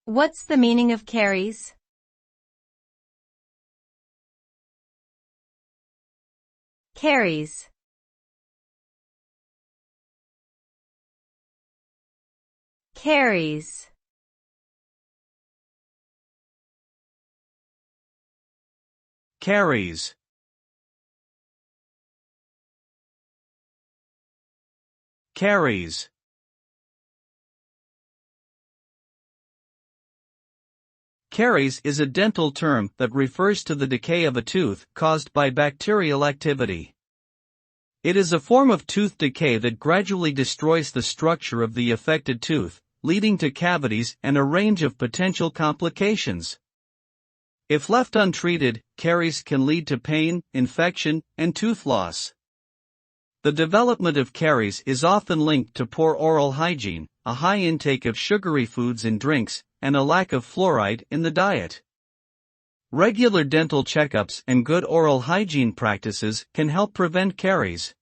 What's the meaning of caries? Caries. Caries. Caries. Caries. Caries is a dental term that refers to the decay of a tooth caused by bacterial activity. It is a form of tooth decay that gradually destroys the structure of the affected tooth, leading to cavities and a range of potential complications. If left untreated, caries can lead to pain, infection, and tooth loss. The development of caries is often linked to poor oral hygiene, a high intake of sugary foods and drinks, and a lack of fluoride in the diet. Regular dental checkups and good oral hygiene practices can help prevent caries.